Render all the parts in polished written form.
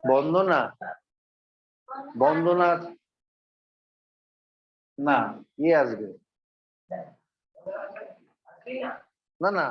বন্দনা, বন্দনা না, ইয়ে আসবে না না।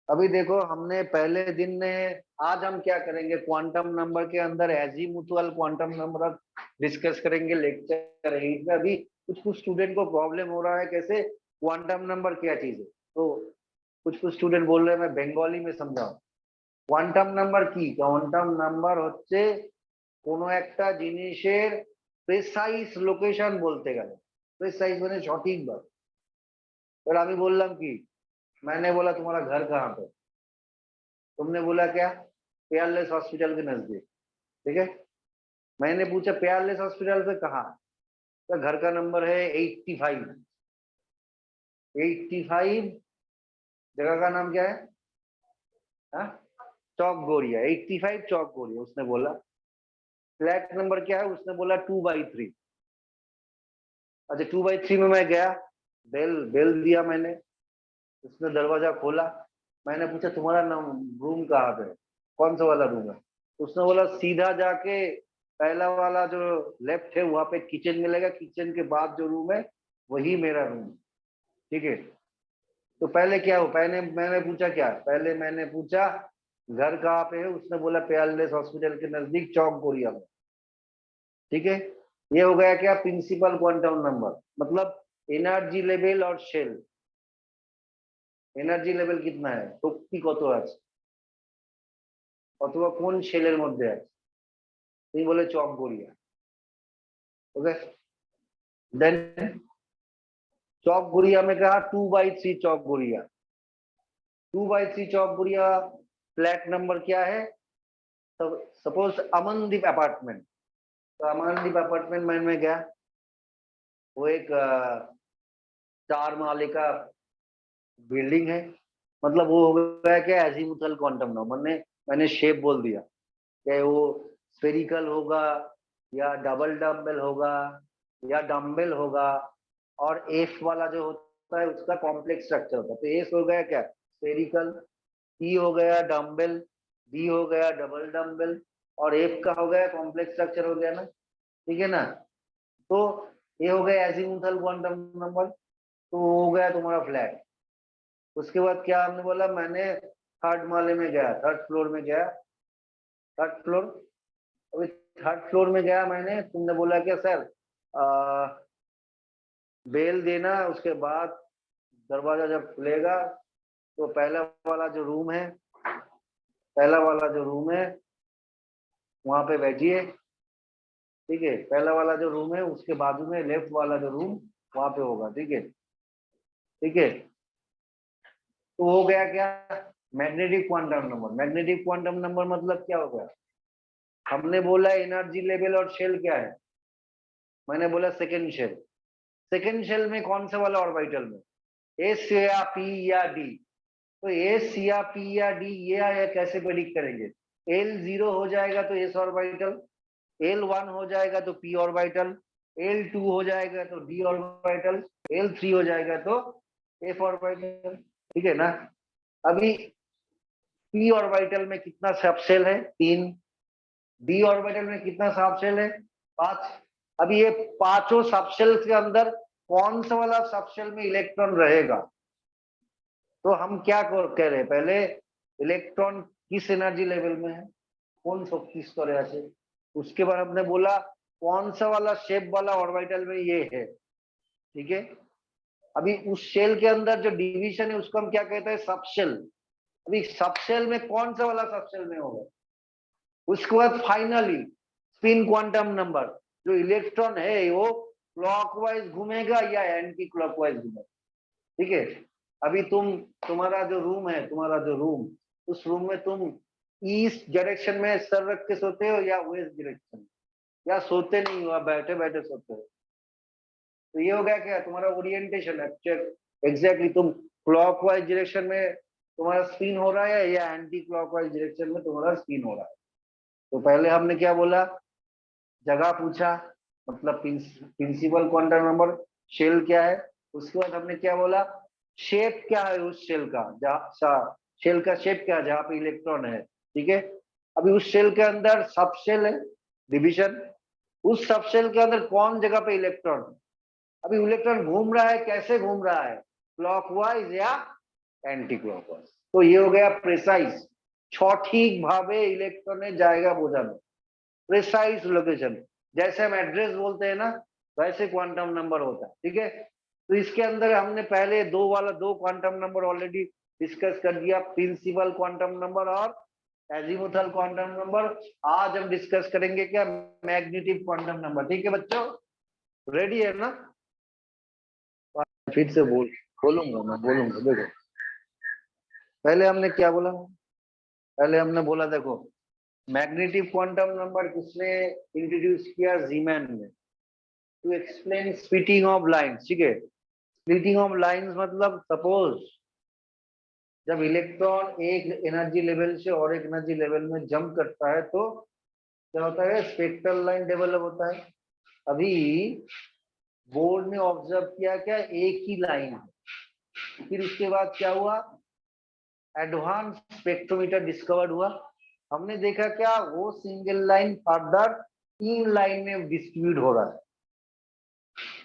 अभी देखो, हमने पहले दिन ने, आज हम क्या करेंगे, क्वांटम नंबर के अंदर एजीमुथुअल क्वांटम नंबर डिस्कस करेंगे लेक्चर 8 में। अभी कुछ कुछ स्टूडेंट को प्रॉब्लम हो रहा है कैसे क्वांटम नंबर क्या चीज है, तो कुछ कुछ स्टूडेंट बोल रहे हैं मैं बंगाली में समझाऊं। কোয়ান্টাম নাম্বার কি? কোয়ান্টাম নাম্বার হচ্ছে কোনো একটা জিনিসের প্রেসাইজ লোকেশন বলতে গেলে, প্রেসাইজ মানে সঠিকভাবে। এবার আমি বললাম কি, मैंने बोला तुम्हारा घर कहाँ पे, तुमने बोला क्या, पेयरलेस हॉस्पिटल के नजदीक। ठीक है, मैंने पूछा पेयरलेस हॉस्पिटल पे कहाँ, तो घर का नंबर है 85। 85 जगह का नाम क्या है? हाँ, चौक गोरिया, 85 चौक गोरिया। उसने बोला फ्लैट नंबर क्या है, उसने बोला 2/3। अच्छा 2/3 में मैं गया, बेल बेल दिया मैंने, उसने दरवाजा खोला। मैंने पूछा तुम्हारा नाम, रूम कहाँ पे है, कौन सा वाला रूम है? उसने बोला सीधा जाके पहला वाला जो लेफ्ट है वहां पे किचन मिलेगा, किचन के बाद जो रूम है वही मेरा रूम। ठीक है, तो पहले क्या हो, पहले मैंने पूछा क्या, पहले मैंने पूछा घर कहाँ पे है, उसने बोला पेयरलेस हॉस्पिटल के नजदीक चौक गोरिया में। ठीक है, ये हो गया क्या, प्रिंसिपल क्वांटम नंबर, मतलब एनर्जी लेवल और शेल। এনার্জি লেভেল কিতনা है, শক্তি কত আছে অথবা কোন শেলের মধ্যে আছে, তুমি বলে চক গড়িয়া। ओके, देन चौक गुड़िया में कहा 2/3 चौक गुड़िया। 2/3 चौक गुड़िया फ्लैट नंबर क्या है, सपोज अमनदीप अपार्टमेंट। तो अमनदीप अपार्टमेंट में गया, वो एक 4 माले का बिल्डिंग है। मतलब वो हो गया क्या, एजीमुथल क्वांटम नंबर। मैंने शेप बोल दिया, क्या वो स्फेरिकल होगा या डबल डम्बल होगा या डम्बल होगा। और एफ वाला जो होता है उसका कॉम्प्लेक्स स्ट्रक्चर होता है। तो एस हो गया क्या, स्फेरिकल, ई हो गया डम्बल, डी हो गया डबल डम्बल, और एफ का हो गया कॉम्प्लेक्स स्ट्रक्चर हो गया ना। ठीक है ना, तो ये हो गया एजीमुथल क्वांटम नंबर, तो वो हो गया तुम्हारा फ्लैट। उसके बाद क्या हमने बोला, मैंने थर्ड माले में गया, थर्ड फ्लोर में गया, थर्ड फ्लोर। अभी थर्ड फ्लोर में गया मैंने, तुमने बोला क्या सर बेल देना, उसके बाद दरवाजा जब खुलेगा तो पहला वाला जो रूम है, पहला वाला जो रूम है वहां पे बैठिए। ठीक है, पहला वाला जो रूम है उसके बाजू में लेफ्ट वाला जो रूम वहां पे होगा। ठीक है, ठीक है, तो हो गया क्या, magnetic quantum number. Magnetic quantum number मतलब क्या हो गया, हमने बोला एनर्जी लेवल और शेल क्या है, मैंने बोला सेकेंड शेल। सेकेंड शेल में कौन से वाला ऑर्बिटल में, एस या पी या डी। तो एस या पी या डी ये कैसे प्रेडिक्ट करेंगे, L0 हो जाएगा तो एस ऑर्बिटल, L1 हो जाएगा तो पी ऑर्बिटल, L2 हो जाएगा तो डी ऑर्बिटल, L3 हो जाएगा तो एफ ऑर्बिटल। ठीक है ना, अभी पी ऑर्बिटल में कितना सब शेल है, 3। डी ऑर्बिटल में कितना सब शेल है, 5। अभी ये पांचों सबशेल के अंदर कौन सा वाला सबशेल में इलेक्ट्रॉन रहेगा, तो हम क्या कह रहे हैं, पहले इलेक्ट्रॉन किस एनर्जी लेवल में है, कौन शक्ति स्तरे আছে, उसके बाद हमने बोला कौन सा वाला शेप वाला ऑर्बिटल में ये है। ठीक है, अभी उस शेल के अंदर जो डिवीजन है उसको हम क्या कहते हैं, सबशेल। अभी सबशेल में कौन सा वाला सबशेल में होगा, उसके बाद फाइनली स्पिन क्वांटम नंबर, जो इलेक्ट्रॉन है वो क्लॉकवाइज घूमेगा या एंटी क्लॉकवाइज घूमेगा। ठीक है, अभी तुम्हारा जो रूम है, तुम्हारा जो रूम, उस रूम में तुम ईस्ट डायरेक्शन में सर रख के सोते हो या वेस्ट डायरेक्शन, या सोते नहीं हो, बैठे बैठे सोते हो। तो ये हो गया क्या, तुम्हारा ओरिएंटेशन है। एग्जैक्टली तुम क्लॉकवाइज डायरेक्शन में तुम्हारा स्पिन हो रहा है या एंटी क्लॉकवाइज डायरेक्शन में तुम्हारा स्पिन हो रहा है। तो पहले हमने क्या बोला, जगह पूछा, मतलब प्रिंसिपल क्वांटम नंबर, शेल क्या है। उसके बाद हमने क्या बोला, शेप क्या है उस शेल का, जहाँ शेल का शेप क्या है जहाँ पे इलेक्ट्रॉन है। ठीक है, अभी उस शेल के अंदर सब शेल है, डिवीजन, उस सब शेल के अंदर कौन जगह पे इलेक्ट्रॉन, अभी इलेक्ट्रॉन घूम रहा है, कैसे घूम रहा है, क्लॉकवाइज या एंटी क्लॉकवाइज। तो ये हो गया प्रिसाइज, सठिक भावे इलेक्ट्रॉन जाएगा बोझानो, प्रिसाइज लोकेशन, जैसे हम एड्रेस बोलते हैं ना वैसे क्वांटम नंबर होता है। ठीक है, तो इसके अंदर हमने पहले दो क्वांटम नंबर ऑलरेडी डिस्कस कर दिया, प्रिंसिपल क्वांटम नंबर और एजीमुथल क्वांटम नंबर। आज हम डिस्कस करेंगे क्या, मैग्नेटिक क्वांटम नंबर। ठीक है बच्चों, रेडी है ना? फिर से बोलूंगा मैं, बोलूंगा। देखो पहले हमने क्या बोला, पहले हमने बोला देखो मैग्नेटिक क्वांटम नंबर किसने इंट्रोड्यूस किया, जीमैन ने, to explain splitting of lines. ठीक है, स्प्लिटिंग ऑफ लाइंस मतलब सपोज जब इलेक्ट्रॉन एक एनर्जी लेवल से और एक एनर्जी लेवल में जंप करता है तो क्या होता है, स्पेक्ट्रल लाइन डेवलप होता है। अभी बोर्ड ने ऑब्जर्व किया क्या, एक ही लाइन है। फिर उसके बाद क्या हुआ, एडवांस स्पेक्ट्रोमीटर डिस्कवर्ड हुआ। हमने देखा क्या, वो सिंगल लाइन फर्दर 3 लाइन में डिस्ट्रीब्यूट हो रहा है।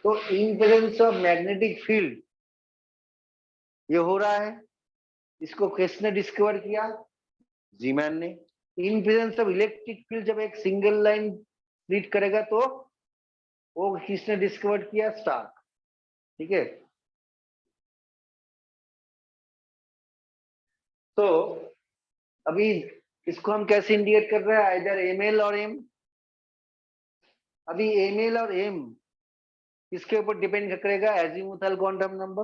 तो in presence of magnetic field ये हो रहा है, इसको किसने डिस्कवर किया, जीमैन ने। In presence of electric field जब एक सिंगल लाइन स्प्लिट करेगा तो वो किसने डिस्कवर किया, स्टार्क। ठीक है, तो अभी इसको हम कैसे इंडिकेट कर रहे हैं, इधर एमएल और एम। अभी एमएल और एम किसके ऊपर डिपेंड करेगा, एजीमुथल क्वांटम नंबर।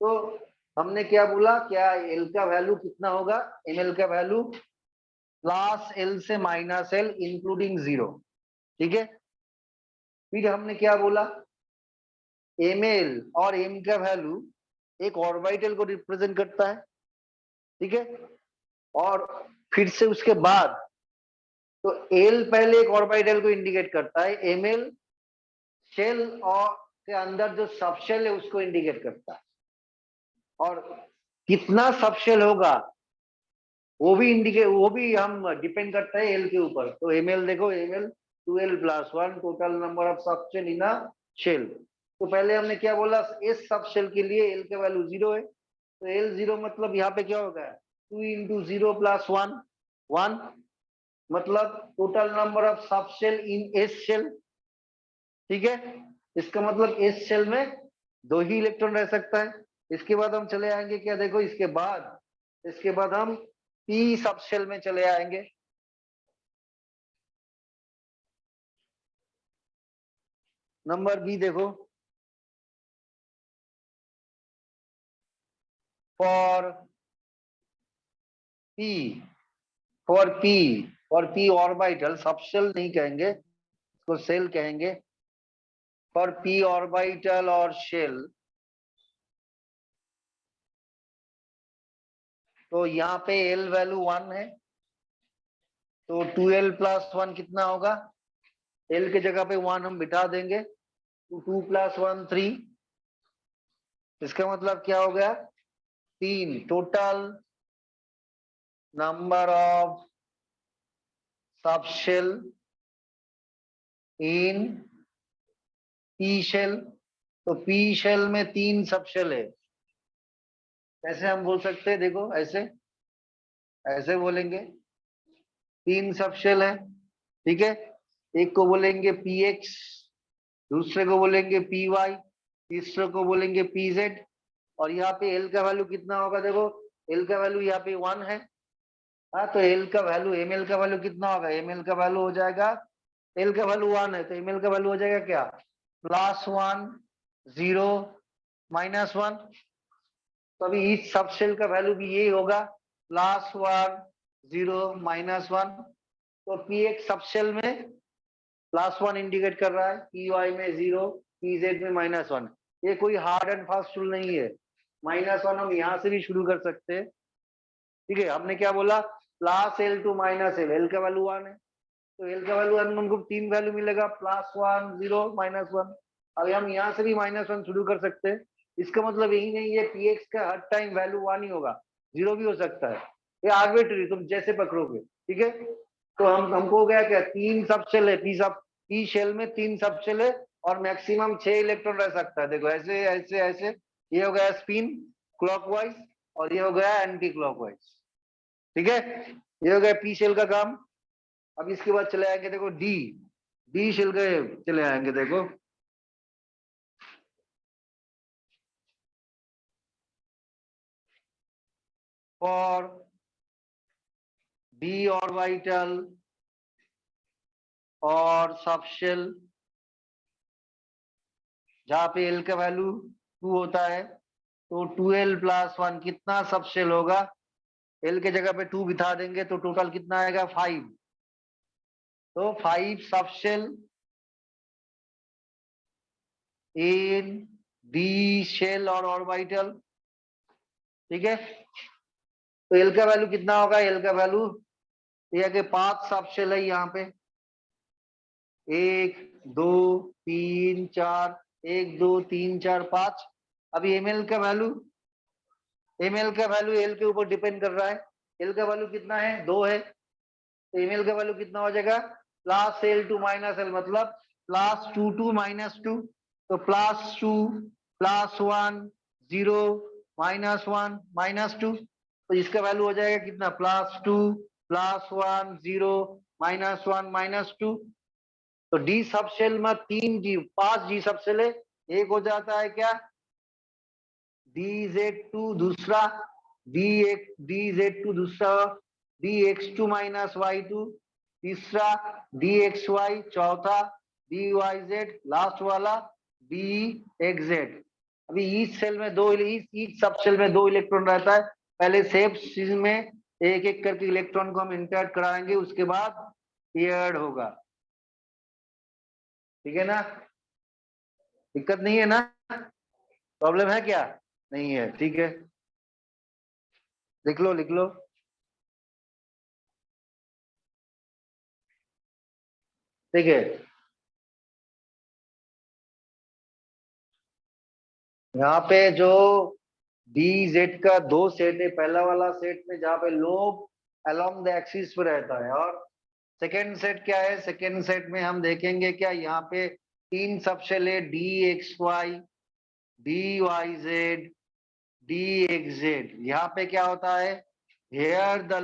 तो हमने क्या बोला, क्या एल का वैल्यू कितना होगा, एमएल का वैल्यू प्लस एल से माइनस एल इंक्लूडिंग 0। ठीक है, फिर हमने क्या बोला, एमएल और एम का वैल्यू एक ऑर्बिटल को रिप्रेजेंट करता है। ठीक है, और फिर से उसके बाद तो एल पहले एक ऑर्बिटल को इंडिकेट करता है, एमएल शेल और के अंदर जो सबशेल है उसको इंडिकेट करता है, और कितना सबशेल होगा वो भी हम डिपेंड करता है एल के ऊपर। तो एमएल देखो, ml 2l+1 total number of subshell in a shell. तो पहले हमने क्या बोला, इस सबशेल के लिए एल का वैल्यू 0 है, तो एल 0 मतलब यहाँ पे क्या होगा, 2 × 0+1 1, मतलब total number of subshell in s shell. ठीक है, इसका मतलब एस शेल में 2 ही इलेक्ट्रॉन रह सकता है। इसके बाद हम चले आएंगे क्या, देखो इसके बाद हम पी सब शेल में चले आएंगे। नंबर बी देखो, for p, for p orbital, sub shell नहीं कहेंगे, इसको शेल कहेंगे। फॉर पी ऑर्बिटल और शेल, तो यहाँ पे एल वैल्यू 1 है, तो 2l+1 कितना होगा, एल के जगह पे 1 हम बिठा देंगे, तो 2+1 3। इसका मतलब क्या हो गया, 3 total number of subshell in p shell. तो पी शेल में 3 सबशेल है। कैसे हम बोल सकते हैं, देखो ऐसे ऐसे बोलेंगे, 3 सबशेल है। ठीक है, एक को बोलेंगे पी एक्स, दूसरे को बोलेंगे पी वाई, तीसरे को बोलेंगे पी जेड। और यहाँ पे एल का वैल्यू कितना होगा, देखो एल का वैल्यू यहाँ पे 1 है। हाँ, तो एल का वैल्यू, एम एल का वैल्यू कितना होगा, एम एल का वैल्यू हो जाएगा, एल का वैल्यू 1 है तो एम एल का वैल्यू हो जाएगा क्या, +1 0 -1। तो अभी इस सबशेल का वैल्यू भी यही होगा, +1 0 -1। तो पी एक सबशेल में +1 इंडिकेट कर रहा है, पी वाई में 0, पी जेड में -1। ये कोई हार्ड एंड फास्ट रूल नहीं है। -1 हम यहाँ से भी शुरू कर सकते हैं। ठीक है, हमने क्या बोला, +L to -L, L का वैल्यू 1 है, तो L का वैल्यू 1, हमको 3 वैल्यू मिलेगा, +1 0 -1। अब हम यहाँ से भी -1 शुरू कर सकते हैं। इसका मतलब यही नहीं है px का हर टाइम वैल्यू 1 ही होगा, 0 भी हो सकता है, ये आर्बिट्री, तुम जैसे पकड़ोगे। ठीक है, तो हमको हो गया क्या, 3 सब शेल है, पी शेल में 3 सब शेल है और मैक्सिमम 6 इलेक्ट्रॉन रह सकता है। देखो ऐसे ऐसे ऐसे, ये हो गया स्पिन क्लॉकवाइज और ये हो गया एंटी क्लॉकवाइज। ठीक है, ये हो गया पी शेल का काम। अब इसके बाद चले आएंगे, देखो डी शेल के चले आएंगे। देखो फॉर डी ऑर्बिटल और सबशेल जहां पे एल का वैल्यू 2 होता है, तो 2l + 1 कितना सबशेल होगा, एल के जगह पे 2 बिठा देंगे तो टोटल कितना आएगा 5। तो 5 सबशेल इन डी शेल और ऑर्बिटल। ठीक है, तो एल का वैल्यू कितना होगा, एल का वैल्यू ये कि 5 सबशेल है यहाँ पे, 1 2 3 4, 1 2 3 4 5। अभी एमएल का वैल्यू, एल के ऊपर डिपेंड कर रहा है। एल का वैल्यू कितना है, 2 है, तो एमएल का वैल्यू कितना हो जाएगा, +L to -L, मतलब +2 to -2, तो +2 +1 0 -1 -2, तो इसका वैल्यू हो जाएगा कितना, +2 +1 0 -1 -2। तो डी सबशेल में 5 जी सबशेल है, एक हो जाता है क्या, DZ2 दूसरा, DZ2 दूसरा, DX2 - Y2 तीसरा, DXY चौथा, DYZ लास्ट वाला, DXZ। अभी ईच सेल में ईच सब सेल में 2 इलेक्ट्रॉन रहता है। पहले सेफ चीज में एक एक करके इलेक्ट्रॉन को हम इंटरैक्ट कराएंगे, उसके बाद पेयर्ड होगा। ठीक है ना, दिक्कत नहीं है ना, प्रॉब्लम है क्या, नहीं है। ठीक है, लिख लो लिख लो। ठीक है, यहाँ पे जो DZ का 2 सेट है, पहला वाला सेट में जहाँ पे लोब अलोंग द एक्सिस पे रहता है, और सेकेंड सेट क्या है, सेकेंड सेट में हम देखेंगे क्या, यहाँ पे 3 सबशेल है, DXY DYZ DXZ। यहाँ पे क्या होता है, here the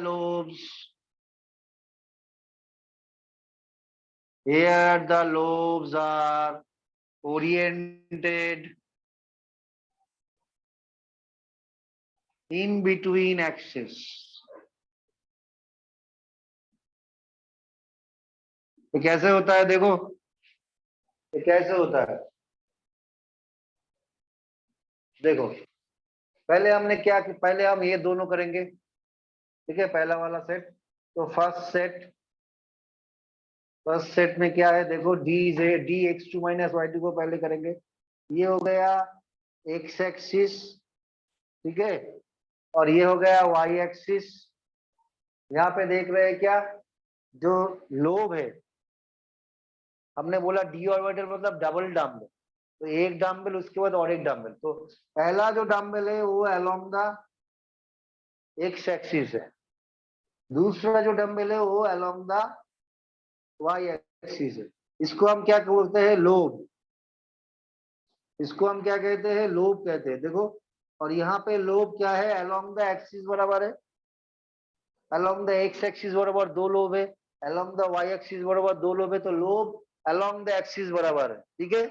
lobes are oriented in between axis। ये कैसे होता है, देखो ये कैसे होता है, देखो पहले हमने क्या कि पहले हम ये दोनों करेंगे। ठीक है, पहला वाला सेट, तो फर्स्ट सेट में क्या है, देखो DX2 - Y2 को पहले करेंगे। ये हो गया एक्स एक्सिस, ठीक है, और ये हो गया वाई एक्सिस। यहाँ पे देख रहे हैं क्या, जो लोब है, हमने बोला डी ऑर्बिटल मतलब डबल डम्बल, तो एक डम्बल उसके बाद और एक डम्बल। तो पहला जो डम्बल है वो अलोंग द एक्स एक्सिस है, दूसरा जो डम्बल है वो अलोंग द वाई एक्सिस है। इसको हम क्या बोलते हैं, लोब। इसको हम क्या कहते हैं, लोब कहते हैं। देखो, और यहाँ पे लोब क्या है, अलोंग द एक्सिस बराबर है, अलोंग द एक्स एक्सिस बराबर 2 लोब है, अलोंग द वाई एक्सिस बराबर 2 लोब है, तो लोब अलोंग द एक्सिस बराबर है। ठीक है,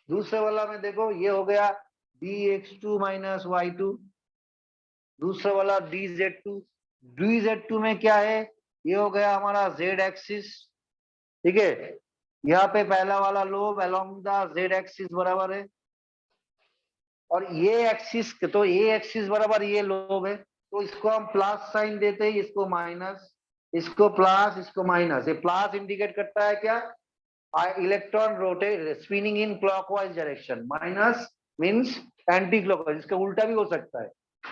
दूसरे वाला में देखो, ये हो गया DX2 - Y2, दूसरा वाला DZ2 में क्या है, ये हो गया हमारा Z एक्सिस। ठीक है, यहाँ पे पहला वाला lobe along the Z axis बराबर है, और ये एक्सिस, तो ये एक्सिस बराबर ये लोब है, तो इसको हम प्लस साइन देते हैं, इसको माइनस, इसको प्लस, इसको माइनस। ये प्लस इंडिकेट करता है क्या, electron rotate spinning in clockwise direction, minus means anti clockwise, इसका उल्टा भी हो सकता है।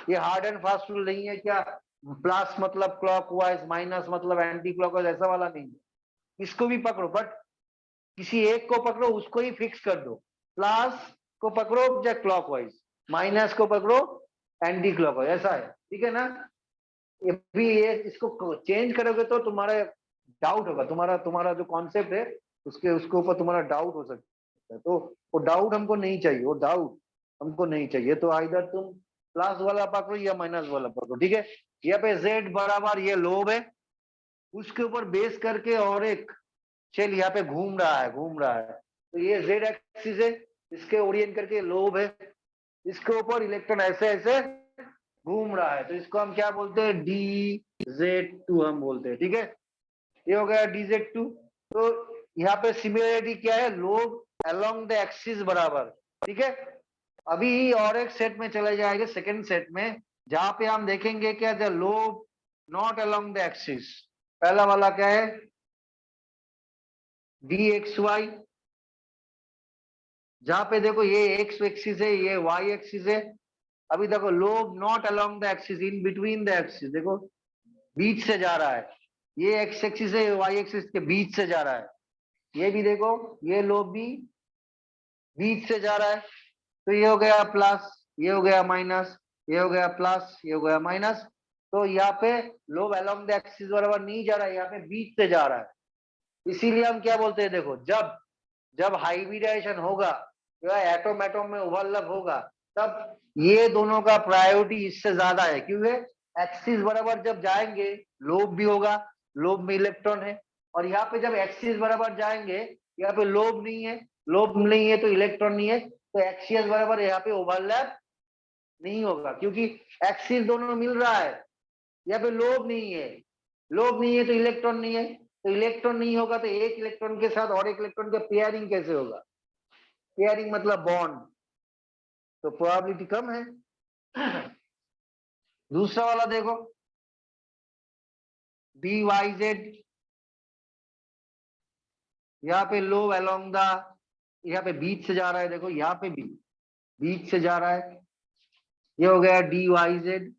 ये हार्ड एंड फास्ट रूल नहीं है क्या प्लस मतलब क्लॉकवाइज, माइनस मतलब एंटी क्लॉकवाइज, ऐसा वाला नहीं है। इसको भी पकड़ो, बट किसी एक को पकड़ो, उसको ही फिक्स कर दो। प्लस को पकड़ो या क्लॉकवाइज, माइनस को पकड़ो एंटी क्लॉकवाइज, ऐसा है, ठीक है ना। ये भी ये इसको चेंज करोगे तो तुम्हारा डाउट होगा, तुम्हारा तुम्हारा जो कॉन्सेप्ट है उसके उसके ऊपर तुम्हारा डाउट हो सकता है। तो वो डाउट हमको नहीं चाहिए, वो डाउट हमको नहीं चाहिए। तो आइदर तुम प्लस वाला पकड़ो या माइनस वाला पकड़ो, ठीक है। यहाँ पे z बराबर ये लोब है, उसके ऊपर बेस करके और एक शेल यहाँ पे घूम रहा है। तो ये z एक्सिस है, इसके ओरिएंट करके लोब है, इसके ऊपर इलेक्ट्रॉन ऐसे ऐसे घूम रहा है, तो इसको हम क्या बोलते हैं, dz2 हम बोलते हैं, ठीक है। ये हो गया dz2। तो यहाँ पे सिमिलरिटी क्या है, लोब अलोंग द एक्सिस बराबर, ठीक है। अभी और एक सेट में चले जाएंगे, सेकंड सेट में, जहां पे हम देखेंगे क्या, the lobe not along the axis. पहला वाला क्या है, dxy, जहां पे देखो ये x एक्सिस है, ये y एक्सिस है। अभी देखो lobe not along the axis, in between the axis, देखो बीच से जा रहा है, ये x एक्सिस है, y एक्सिस के बीच से जा रहा है। ये भी देखो, ये लोब भी बीच से जा रहा है। तो ये हो गया प्लस, ये हो गया माइनस, ये हो गया प्लस, ये हो गया माइनस। तो यहाँ पे लोब अलोंग द एक्सिस बराबर नहीं जा रहा है, यहाँ पे बीच से जा रहा है। इसीलिए हम क्या बोलते हैं, देखो जब जब हाइब्रिडाइजेशन होगा या एटम एटम में ओवरलैप होगा, तब ये दोनों का प्रायोरिटी इससे ज्यादा है, क्योंकि एक्सिस बराबर जब जाएंगे लोब भी होगा, लोब में इलेक्ट्रॉन है। और यहाँ पे जब एक्सिस बराबर जाएंगे, यहाँ पे लोब नहीं है, लोब नहीं है तो इलेक्ट्रॉन नहीं है, तो एक्सिस बराबर यहाँ पे ओवरलैप नहीं होगा, क्योंकि एक्सिस दोनों मिल रहा है। यहाँ पे लोब नहीं है, लोब नहीं है तो इलेक्ट्रॉन नहीं है, तो इलेक्ट्रॉन नहीं होगा तो एक इलेक्ट्रॉन के साथ और एक इलेक्ट्रॉन का पेयरिंग कैसे होगा, पेयरिंग मतलब बॉन्ड, तो प्रोबेबिलिटी कम है। दूसरा वाला देखो, बी वाई जेड, यहाँ पे लोब अलोंग द, यहाँ पे बीच से जा रहा है, देखो यहाँ पे भी बीच से जा रहा है, ये हो गया डी वाई जेड।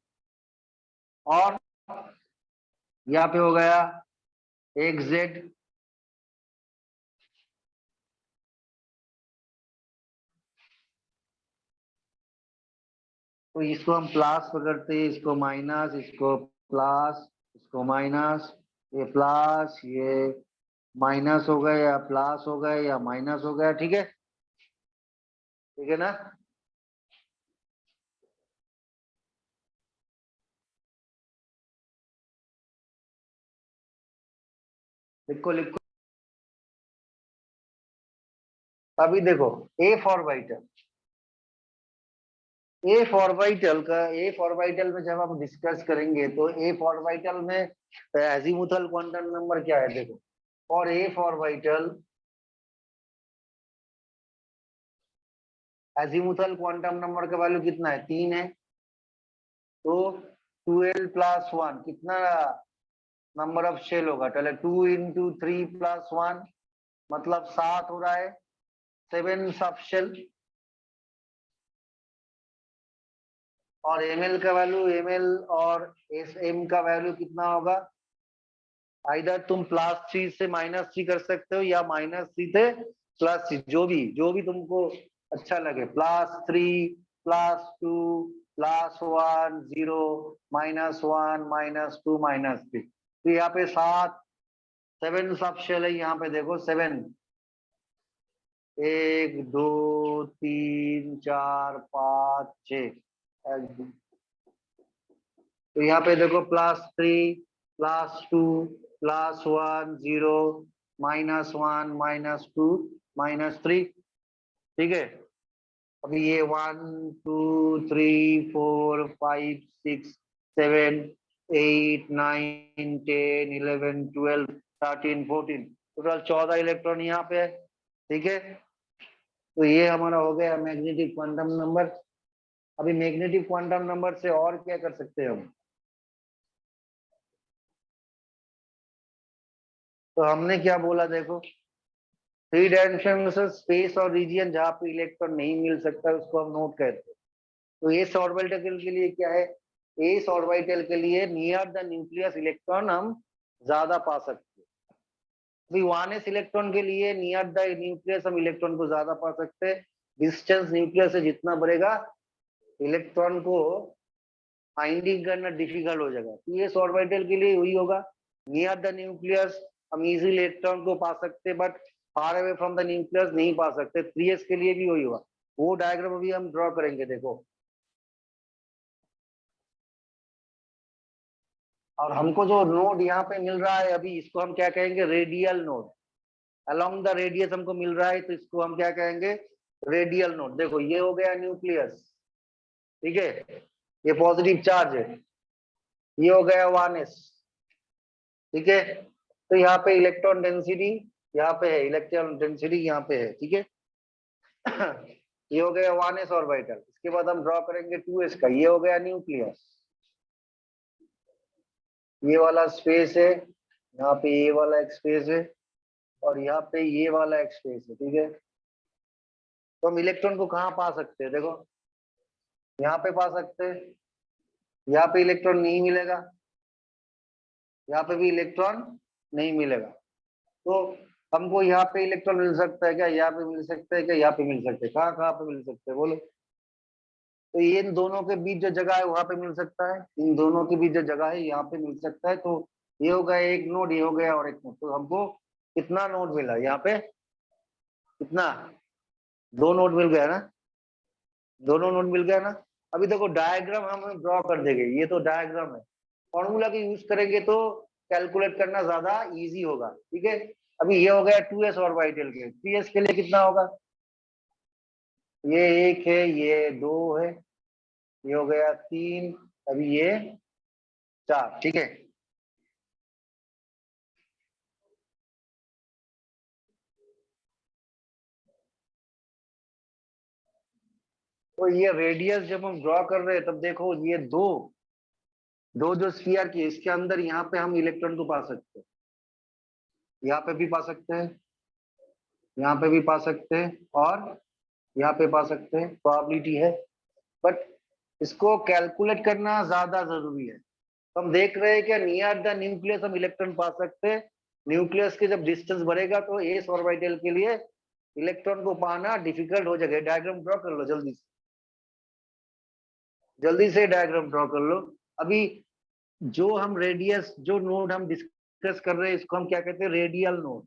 और यहाँ पे हो गया एक्स जेड। तो इसको हम प्लस पकड़ते हैं, इसको माइनस, इसको प्लस, इसको माइनस, ये प्लस, ये माइनस हो गए या प्लस हो गए या माइनस हो गया, ठीक है, ठीक है ना। लिखो लिखो। अभी देखो A for vital, A for vital का, ए फॉर वाइटल में जब हम डिस्कस करेंगे तो ए फॉर वाइटल में एजीमुथल क्वांटम नंबर क्या है, देखो और A for vital, azimuthal quantum number का वैल्यू कितना है, 3 है। तो 12+1 कितना नंबर ऑफ शेल होगा, चले 2 × 3+1 मतलब 7 हो रहा है, 7 सब शेल। और ml का वैल्यू, ml और sm का वैल्यू कितना होगा, आइदर तुम +3 से -3 कर सकते हो या -3 से +3, जो भी तुमको अच्छा लगे, +3 +2 +1 0 -1 -2 -3। तो यहाँ पे 7 सब शेल है, यहाँ पे देखो 7, 1 2 3 4 5 6। तो यहाँ पे देखो +3 +2 +1 0 -1 -2 -3, ठीक है। अभी ये 1 2 3 4 5 6 7 8 9 10 11 12 13 14, टोटल 14 इलेक्ट्रॉन यहाँ पे है, ठीक है। तो ये हमारा हो गया मैग्नेटिक क्वांटम नंबर। अभी मैग्नेटिक क्वांटम नंबर से और क्या कर सकते हैं हम, तो हमने क्या बोला देखो, थ्री डायमेंशन स्पेस और रीजियन जहाँ पे इलेक्ट्रॉन नहीं मिल सकता उसको हम नोड कहते हैं। तो एस ऑर्बिटल के लिए क्या है, एस ऑर्बिटल के लिए नियर द न्यूक्लियस इलेक्ट्रॉन हम ज्यादा पा सकते हैं। अभी वन एस इलेक्ट्रॉन के लिए नियर द न्यूक्लियस हम इलेक्ट्रॉन को ज्यादा पा सकते हैं। डिस्टेंस न्यूक्लियस से जितना बढ़ेगा इलेक्ट्रॉन को फाइंडिंग करना डिफिकल्ट हो जाएगा। तो एस ऑर्बिटल के लिए वही होगा, नियर द न्यूक्लियस हम इजी इलेक्ट्रॉन को पा सकते, but far away from the nucleus नहीं पा सकते। 3s के लिए भी वही होगा। वो डायग्राम अभी हम ड्रॉ करेंगे, देखो। और हमको जो नोड यहाँ पे मिल रहा है अभी, इसको हम क्या कहेंगे, radial node. Along the radius हमको मिल रहा है तो इसको हम क्या कहेंगे, रेडियल नोड। देखो ये हो गया न्यूक्लियस, ठीक है, ये पॉजिटिव चार्ज है, ये हो गया 1s, ठीक है। तो यहाँ पे इलेक्ट्रॉन डेंसिटी यहाँ पे है, इलेक्ट्रॉन डेंसिटी यहाँ पे है, ठीक है। ये हो गया 1s ऑर्बिटल। इसके बाद हम ड्रॉ करेंगे 2s का, ये हो गया न्यूक्लियस। ये वाला स्पेस है, यहाँ पे ये वाला एक स्पेस है, और यहाँ पे ये वाला एक स्पेस है, ठीक है। तो हम इलेक्ट्रॉन को कहाँ पा सकते हैं, देखो यहाँ पे पा सकते हैं। यहाँ पे इलेक्ट्रॉन नहीं मिलेगा, यहाँ पे भी इलेक्ट्रॉन नहीं मिलेगा। तो हमको यहाँ पे इलेक्ट्रॉन मिल सकता है क्या, यहाँ पे मिल सकता है क्या, यहाँ पे मिल सकता है, कहाँ कहाँ पे मिल सकते हैं बोलो। तो ये इन दोनों के बीच जो जगह है वहां पे मिल सकता है, इन दोनों के बीच जो जगह है यहाँ पे मिल सकता है। तो ये हो गया एक नोड, ये हो गया और एक नोड। तो हमको कितना नोड मिला यहाँ पे, कितना, दो नोड मिल गया ना, दोनों नोड मिल गया ना। अभी देखो डायग्राम हम ड्रॉ कर देंगे, ये तो डायग्राम है। फॉर्मूला के यूज करेंगे तो कैलकुलेट करना ज्यादा इजी होगा, ठीक है। अभी ये हो गया 2s ऑर्बिटल के, 3s के लिए कितना होगा, ये एक है, ये दो है, ये हो गया तीन, अभी ये चार, ठीक है। तो ये रेडियस जब हम ड्रॉ कर रहे हैं तब देखो ये दो दो जो स्फीयर की, इसके अंदर यहाँ पे हम इलेक्ट्रॉन को पा सकते हैं, यहाँ पे भी पा सकते हैं, यहाँ पे भी पा सकते हैं, और यहाँ पे पा सकते हैं, प्रोबेबिलिटी है। बट इसको कैलकुलेट करना ज्यादा जरूरी है। तो हम देख रहे हैं कि नियर द न्यूक्लियस हम इलेक्ट्रॉन पा सकते हैं। न्यूक्लियस के जब डिस्टेंस बढ़ेगा तो एस ऑर्बिटल के लिए इलेक्ट्रॉन को पाना डिफिकल्ट हो जाएगा। डायग्राम ड्रॉ कर लो जल्दी से, जल्दी से डायग्राम ड्रॉ कर लो। अभी जो हम रेडियस, जो नोड हम डिस्कस कर रहे हैं इसको हम क्या कहते हैं, रेडियल नोड।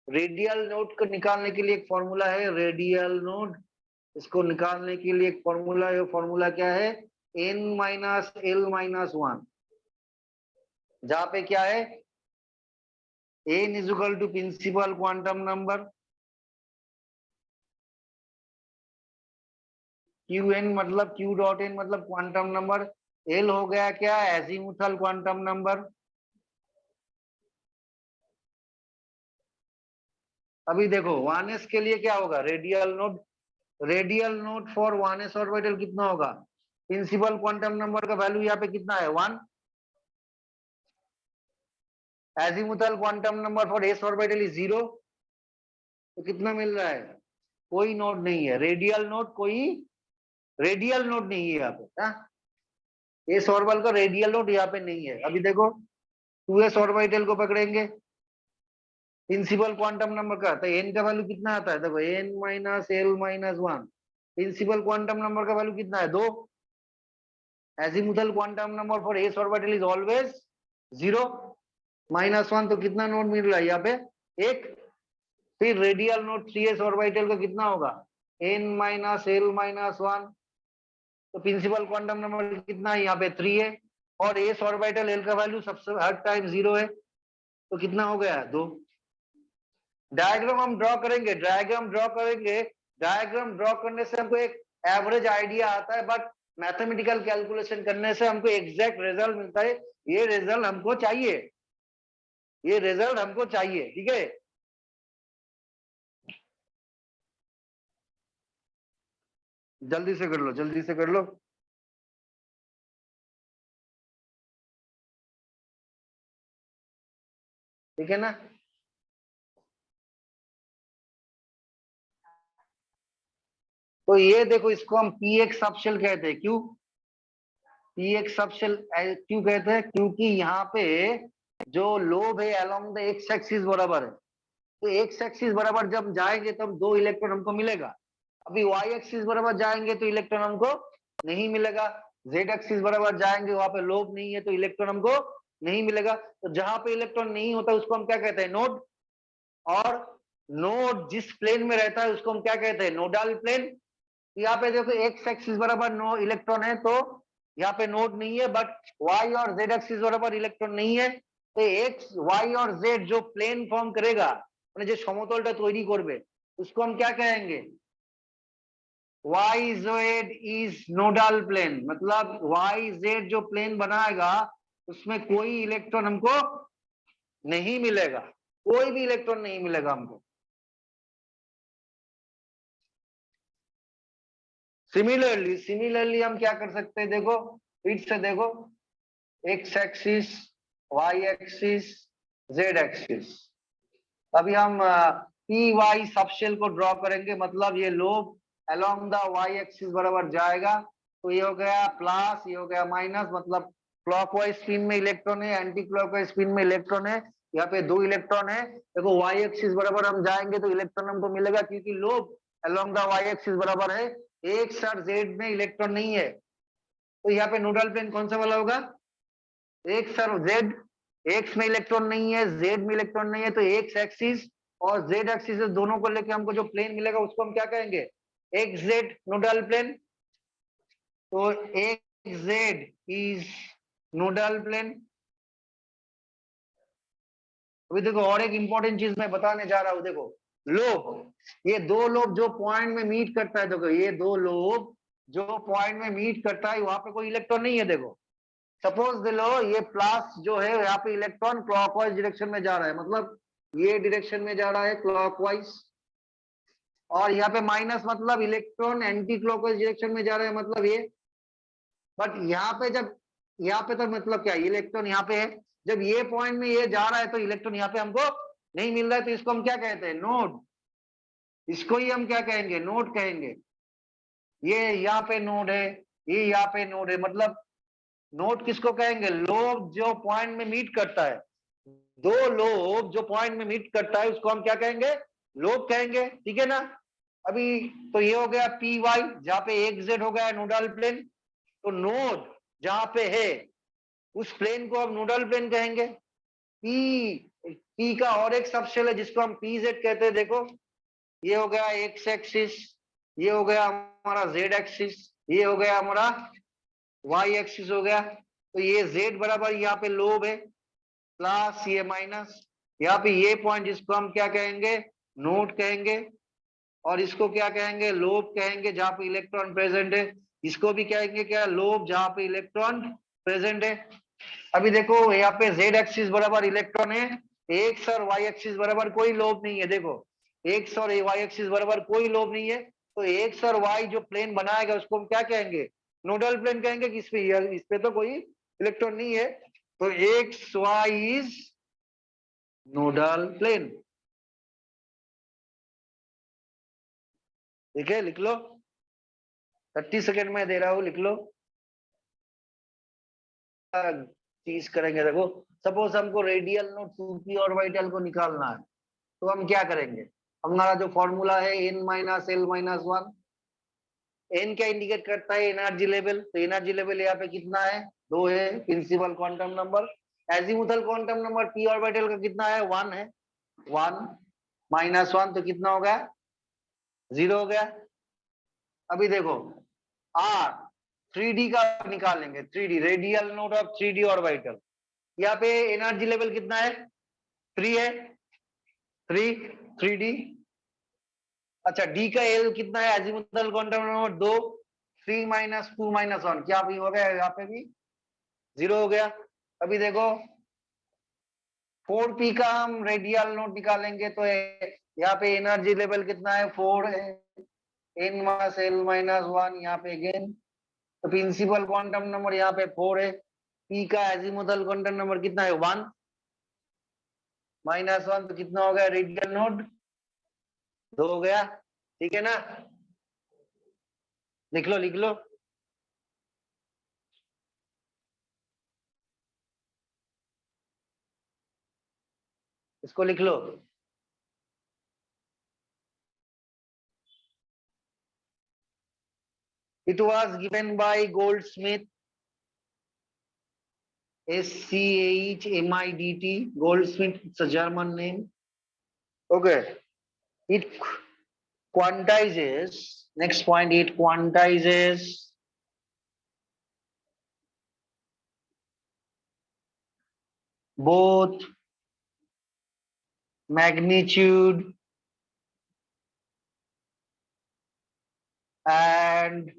रेडियल नोड को निकालने के लिए एक फॉर्मूला है, रेडियल नोड। इसको निकालने के लिए एक फॉर्मूला है, फॉर्मूला क्या है, n minus l minus one, जहां पे क्या है, n is equal to principal quantum number, qn मतलब q डॉट n मतलब क्वांटम नंबर, l हो गया क्या, एजीमुथल क्वांटम नंबर। अभी देखो 1s के लिए क्या होगा, radial node, radial note for 1s orbital कितना होगा, प्रिंसिपल क्वांटम नंबर का वैल्यू यहाँ पे कितना है, 1। Azimuthal quantum number for s orbital is 0। तो कितना मिल रहा है, कोई नोड नहीं है, रेडियल नोड, कोई रेडियल नोड नहीं है यहाँ पे। एस ऑर्बिटल का रेडियल नोड यहाँ पे नहीं है। अभी देखो 2s ऑर्बिटल को पकड़ेंगे, प्रिंसिपल क्वांटम नंबर का, तो एन का वैल्यू कितना आता है, देखो n minus l minus one. Principal quantum number का वैल्यू कितना है, 2। Azimuthal quantum number for s orbital is always 0, -1। तो कितना नोड मिल रहा है यहाँ पे, एक। फिर रेडियल नोड 3s ऑर्बिटल का कितना होगा, n minus l minus one. तो प्रिंसिपल क्वांटम नंबर कितना है यहाँ पे, 3 है। और एस ऑर्बिटल एल का वैल्यू सबसे हर टाइम 0 है, तो कितना हो गया, 2। डायग्राम हम ड्रॉ करेंगे, डायग्राम ड्रॉ करेंगे। डायग्राम ड्रॉ करने से हमको एक एवरेज आइडिया आता है, बट मैथमेटिकल कैलकुलेशन करने से हमको एग्जैक्ट रिजल्ट मिलता है। ये रिजल्ट हमको चाहिए, ये रिजल्ट हमको चाहिए, ठीक है। जल्दी से कर लो, जल्दी से कर लो। ठीक है ना। तो ये देखो, इसको हम पी एक्स सबशेल कहते हैं। क्यों पी एक्स सबशेल क्यों कहते हैं? क्योंकि यहाँ पे जो लोब है अलोंग द एक्स एक्सिस बराबर है, तो एक्स एक्सिस बराबर जब जाएंगे तब 2 इलेक्ट्रॉन हमको मिलेगा। अभी वाई एक्सिस बराबर जाएंगे तो इलेक्ट्रॉन हमको नहीं मिलेगा। जेड एक्सिस बराबर जाएंगे, वहां पे लोब नहीं है तो इलेक्ट्रॉन हमको नहीं मिलेगा। तो जहां पे इलेक्ट्रॉन नहीं होता उसको हम क्या कहते हैं? नोड। और नोड जिस प्लेन में रहता है उसको हम क्या कहते हैं? Nodal plane. यहाँ पे देखो एक्स एक्सिस बराबर नो इलेक्ट्रॉन है तो यहाँ पे नोड नहीं है, बट वाई और जेड एक्सिस बराबर इलेक्ट्रॉन नहीं है। तो एक्स वाई और जेड जो प्लेन फॉर्म करेगा, মানে যে সমতলটা তৈরি করবে, उसको हम क्या कहेंगे? Y z is nodal plane. मतलब वाई जेड जो प्लेन बनाएगा उसमें कोई इलेक्ट्रॉन हमको नहीं मिलेगा, कोई भी इलेक्ट्रॉन नहीं मिलेगा हमको। सिमिलरली हम क्या कर सकते हैं? देखो फिर से देखो, x axis, y axis, z axis. अभी हम पी वाई सबशेल को ड्रॉ करेंगे। मतलब ये lobe along the y axis बराबर जाएगा, तो ये हो गया प्लस, ये हो गया माइनस। मतलब क्लॉकवाइज स्पिन में इलेक्ट्रॉन है, एंटी क्लॉकवाइज स्पिन में इलेक्ट्रॉन है। यहाँ पे 2 इलेक्ट्रॉन है। देखो वाई एक्सिस बराबर हम जाएंगे तो इलेक्ट्रॉन हमको मिलेगा, क्योंकि lobe along the y axis बराबर है। एक्स और जेड में इलेक्ट्रॉन नहीं है, तो यहाँ पे नोडल प्लेन कौन सा वाला होगा? एक्स और जेड। एक्स में इलेक्ट्रॉन नहीं है, जेड में इलेक्ट्रॉन नहीं है, तो एक्स एक्सिस और जेड एक्सिस दोनों को लेके हमको जो प्लेन मिलेगा उसको हम क्या कहेंगे? X Z nodal plane. तो X Z is nodal plane. अभी देखो और एक इंपॉर्टेंट चीज मैं बताने जा रहा हूं। देखो लोब, ये 2 लोब जो पॉइंट में मीट करता है, देखो ये 2 लोब जो पॉइंट में मीट करता है, वहां पे कोई इलेक्ट्रॉन नहीं है। देखो सपोज दे लो ये प्लस जो है, यहाँ पे इलेक्ट्रॉन क्लॉकवाइज डायरेक्शन में जा रहा है, मतलब ये डायरेक्शन में जा रहा है क्लॉकवाइज। और यहाँ पे माइनस मतलब इलेक्ट्रॉन एंटी क्लॉकवाइज डायरेक्शन में जा रहा है, मतलब ये। बट यहाँ पे जब, यहाँ पे तो मतलब क्या, इलेक्ट्रॉन यहाँ पे है। जब ये पॉइंट में ये जा रहा है तो इलेक्ट्रॉन यहाँ पे हमको नहीं मिल रहा है, तो इसको हम क्या कहते हैं? नोड। इसको ही हम क्या कहेंगे? नोड कहेंगे। ये यहाँ पे नोड है, ये यहाँ पे नोड है। मतलब नोड किसको कहेंगे? लोब जो पॉइंट में मीट करता है। 2 लोब जो पॉइंट में मीट करता है उसको हम क्या कहेंगे? लोब कहेंगे। ठीक है ना? अभी तो ये हो गया पी वाई, जहां पे एक जेड हो गया नोडल प्लेन। तो नोड जहां पे है उस प्लेन को हम नोडल प्लेन कहेंगे। पी का और एक सबशेल है जिसको हम पी जेड कहते हैं। देखो ये हो गया एक्स एक्सिस, ये हो गया हमारा जेड एक्सिस, ये हो गया हमारा वाई एक्सिस हो गया। तो ये जेड बराबर यहाँ पे लोब है, प्लस ये माइनस। यहाँ पे ये पॉइंट जिसको हम क्या कहेंगे? नोड कहेंगे। और इसको क्या कहेंगे? लोब कहेंगे, जहां पे इलेक्ट्रॉन प्रेजेंट है। इसको भी कहेंगे क्या? लोब, जहां पे इलेक्ट्रॉन प्रेजेंट है। अभी देखो यहाँ पे जेड एक्सिस बराबर इलेक्ट्रॉन है, एक्स और वाई एक्सिस बराबर कोई लोब नहीं है। देखो एक्स और वाई एक्सिस बराबर कोई लोब नहीं है, तो एक्स और वाई जो प्लेन बनाएगा उसको हम क्या कहेंगे? नोडल प्लेन कहेंगे। किस पे? इस पे तो कोई इलेक्ट्रॉन नहीं है, तो x y is nodal plane. ठीक है, लिख लो। 30 सेकेंड में दे रहा हूं, लिख लो। चीज करेंगे, देखो सपोज हमको रेडियल नोड 2p ऑर्बिटल को निकालना है, तो हम क्या करेंगे? हमारा जो फॉर्मूला है n minus l minus 1। N क्या इंडिकेट करता है? Energy level. तो एनर्जी लेवल यहाँ पे कितना है? 2 है, principal quantum number. Azimuthal quantum number p orbital का कितना है? 1 है। 1 माइनस 1 तो कितना हो गया? 0 हो गया। अभी देखो r 3d का निकालेंगे। 3d radial node of 3d orbital. यहाँ पे एनर्जी लेवल कितना है? 3 है। 3d। अच्छा डी का एल कितना है? Azimuthal quantum number 2। 3 minus 2 minus 1 क्या भी हो गया? यहाँ पे भी 0 हो गया। अभी देखो 4p का हम रेडियल नोट निकालेंगे, तो यहाँ पे एनर्जी लेवल कितना है? 4 है। n माइनस एल माइनस 1 यहाँ पे अगेन, तो प्रिंसिपल क्वांटम नंबर यहाँ पे 4 है। p का अजीमुथल क्वांटम नंबर कितना है? 1 माइनस 1 तो कितना हो गया? रेडियल नोट 2 हो गया। ठीक है ना? लिख लो लिख लो। इसको लिख लो। It was given by Goldsmith, Schmidt. Goldsmith, it's a German name. Okay. It quantizes, next point, it quantizes both magnitude and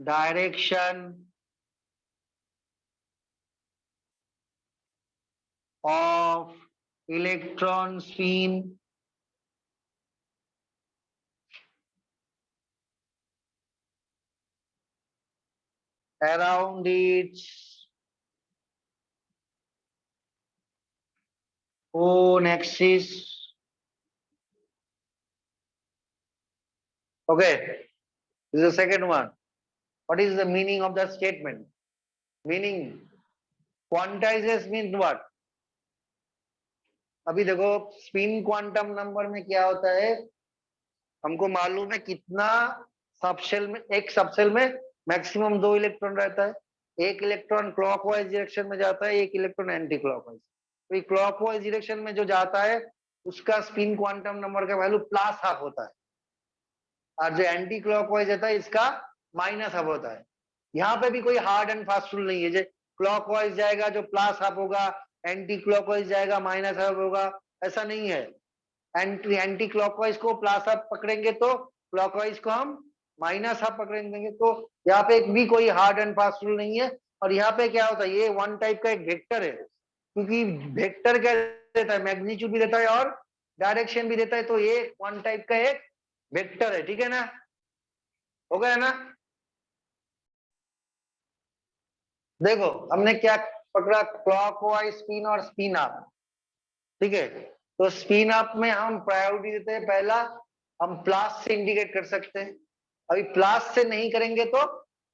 direction of electron spin around its own axis. Okay, this is the second one. What is the meaning of that statement? Meaning, quantizes means what? अभी देखो spin quantum number में क्या होता है, हमको मालूम है कितना सबशेल में, एक सबशेल में मैक्सिमम 2 इलेक्ट्रॉन रहता है। एक इलेक्ट्रॉन क्लॉकवाइज डायरेक्शन में जाता है, एक इलेक्ट्रॉन एंटी क्लॉकवाइज। तो क्लॉकवाइज डायरेक्शन में जो जाता है उसका स्पिन क्वांटम नंबर का वैल्यू +½ होता है, और जो एंटी क्लॉकवाइज रहता है इसका -½ होता है। यहाँ पे भी कोई हार्ड एंड फास्ट रूल नहीं है, जो क्लॉकवाइज जाएगा जो +½ होगा, एंटी क्लॉकवाइज जाएगा -½ होगा, ऐसा नहीं है। एंटी क्लॉकवाइज को +½ पकड़ेंगे तो क्लॉकवाइज को हम -½ पकड़ेंगे। तो यहाँ पे भी कोई हार्ड एंड फास्ट रूल नहीं है। और यहाँ पे क्या होता है, ये वन टाइप का एक वेक्टर है, क्योंकि वेक्टर क्या देता है, मैग्नीट्यूड भी देता है और डायरेक्शन भी देता है। तो ये वन टाइप का एक वेक्टर है, ठीक है ना, हो गया ना। देखो हमने क्या पकड़ा, क्लॉकवाइज स्पिन और स्पिन अप, ठीक है। तो स्पिन अप में हम प्रायोरिटी देते हैं, पहला हम प्लस से इंडिकेट कर सकते हैं, अभी प्लस से नहीं करेंगे तो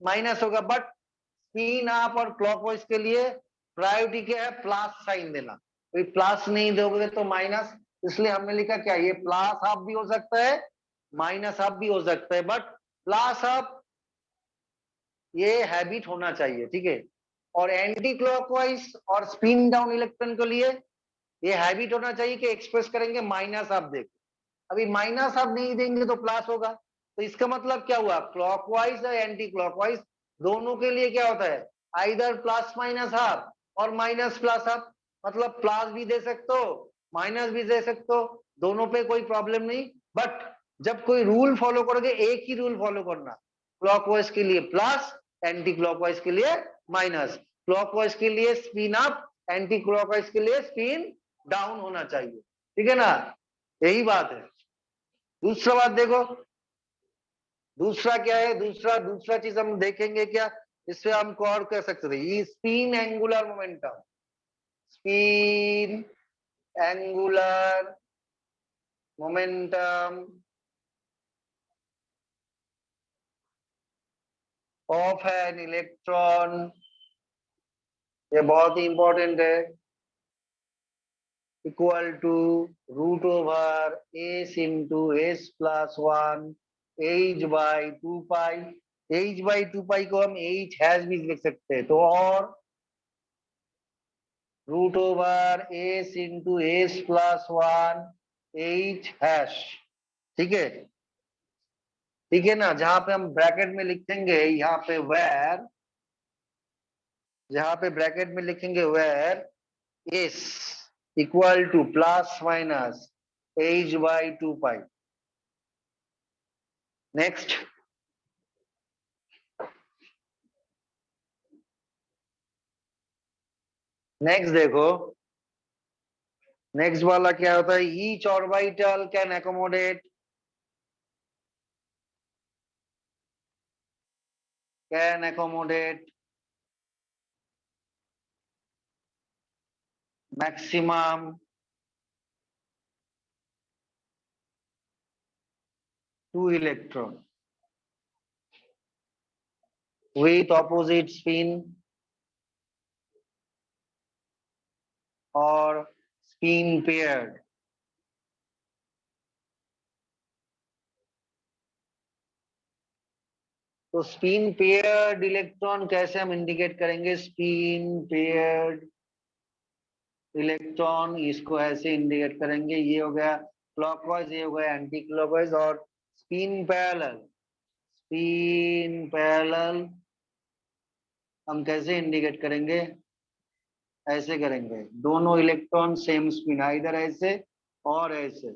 माइनस होगा, बट स्पिन अप और क्लॉकवाइज के लिए प्रायोरिटी क्या है, प्लस साइन देना। अभी प्लस नहीं दोगे तो माइनस, इसलिए हमने लिखा क्या, ये प्लस हाफ भी हो सकता है, माइनस हाफ भी हो सकता है, बट प्लस हाफ ये हैबिट होना चाहिए, ठीक है। और एंटी क्लॉकवाइज और स्पिन डाउन इलेक्ट्रॉन के लिए ये हैबिट होना चाहिए कि एक्सप्रेस करेंगे -½ देके। अभी -½ नहीं देंगे तो प्लस होगा, तो इसका मतलब क्या हुआ, क्लॉकवाइज और एंटी क्लॉकवाइज दोनों के लिए क्या होता है, आइदर +-½ और -+½ मतलब प्लस भी दे सकते हो, माइनस भी दे सकते हो, दोनों पे कोई प्रॉब्लम नहीं। बट जब कोई रूल फॉलो करोगे, एक ही रूल फॉलो करना, क्लॉकवाइज के लिए प्लस, एंटी क्लॉकवाइज के लिए माइनस। क्लॉकवाइज के लिए स्पिन अप, एंटी क्लॉकवाइज के लिए स्पिन डाउन होना चाहिए, ठीक है ना, यही बात है। दूसरा बात देखो, दूसरा क्या है, दूसरा चीज हम देखेंगे क्या, इससे हमको और कह सकते थे, spin angular momentum, spin angular momentum of an electron, ये बहुत ही इंपॉर्टेंट है, equal to √s into s+1 h/2π। h/2π को हम h हैज भी लिख सकते हैं, तो और √s into s+1 h hash, ठीक है, ठीक है ना। जहां पे हम ब्रैकेट में लिखेंगे, यहाँ पे वेर, जहां पे ब्रैकेट में लिखेंगे where s equal to ± h/2π। Next, next देखो, नेक्स्ट वाला क्या होता है, each orbital can accommodate maximum 2 electron. with opposite spin or spin paired. तो स्पिन पेयर्ड इलेक्ट्रॉन कैसे हम इंडिकेट करेंगे? स्पिन पेयर्ड इलेक्ट्रॉन इसको ऐसे इंडिकेट करेंगे, ये हो गया क्लॉकवाइज, ये हो गया एंटी क्लॉकवाइज। और स्पिन पैरेलल, स्पिन पैरेलल हम कैसे इंडिकेट करेंगे? ऐसे करेंगे, दोनों इलेक्ट्रॉन सेम स्पिन, इधर ऐसे और ऐसे,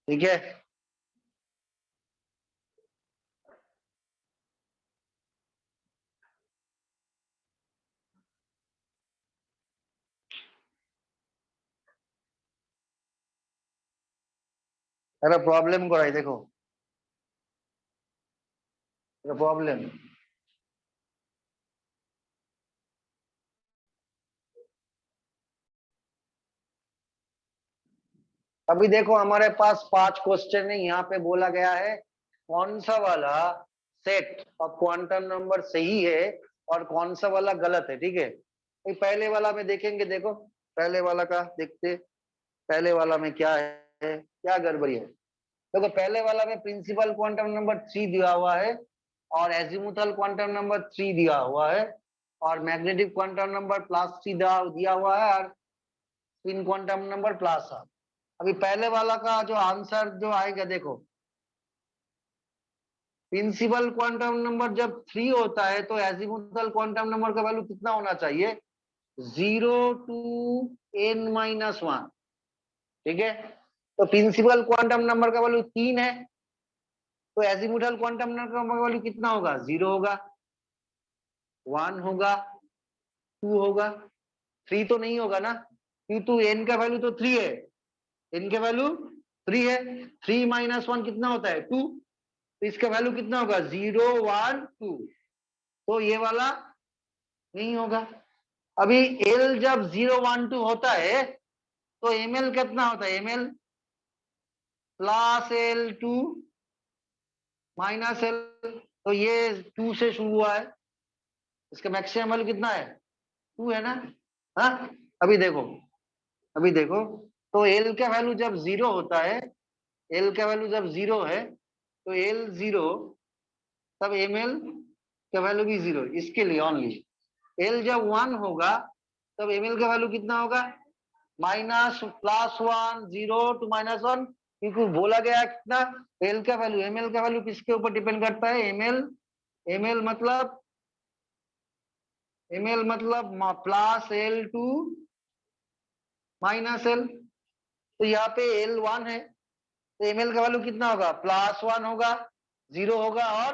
ठीक है। अरे प्रॉब्लम को आई देखो, प्रॉब्लम अभी देखो हमारे पास 5 क्वेश्चन है, यहाँ पे बोला गया है कौन सा वाला सेट ऑफ क्वांटम नंबर सही है और कौन सा वाला गलत है, ठीक है। तो पहले वाला में देखेंगे, देखो पहले वाला का देखते, पहले वाला में क्या है, क्या गड़बड़ी है। देखो पहले वाला में प्रिंसिपल क्वांटम नंबर 3 दिया हुआ है और एजिमुथल क्वांटम नंबर 3 दिया हुआ है और मैग्नेटिक क्वांटम नंबर +3 दिया हुआ है और स्पिन क्वांटम नंबर +7। अभी पहले वाला का जो आंसर जो आएगा, देखो प्रिंसिपल क्वांटम नंबर जब 3 होता है तो एजिमुथल क्वांटम नंबर का वैल्यू कितना होना चाहिए? 0 to n-1, ठीक है। तो प्रिंसिपल क्वांटम नंबर का वैल्यू 3 है, तो एजिमुथल क्वांटम नंबर का वैल्यू कितना होगा? 0 होगा, 1 होगा, 2 होगा, 3 तो नहीं होगा ना, क्योंकि n का वैल्यू तो 3 है, n का वैल्यू 3 है, 3 - 1 कितना होता है? 2, तो इसका वैल्यू कितना होगा? 0 1 2, तो ये वाला नहीं होगा। अभी L जब 0 1 2 होता है तो ml कितना होता है? ml +L2 -L, तो ये 2 से शुरू हुआ है, इसका मैक्सिमम वैल्यू कितना है? 2 है ना। हाँ अभी देखो, अभी देखो, तो L का वैल्यू जब 0 होता है, L का वैल्यू जब 0 है तो L 0, तब ml का वैल्यू भी 0, इसके लिए ओनली। L जब 1 होगा तब ml का वैल्यू कितना होगा? -+1 0 to -1, क्योंकि बोला गया कितना L का वैल्यू, ml का वैल्यू किसके ऊपर डिपेंड करता है? ml मतलब +L2 -L, तो यहाँ पे L1 है तो ml का वैल्यू कितना होगा? +1 होगा, 0 होगा और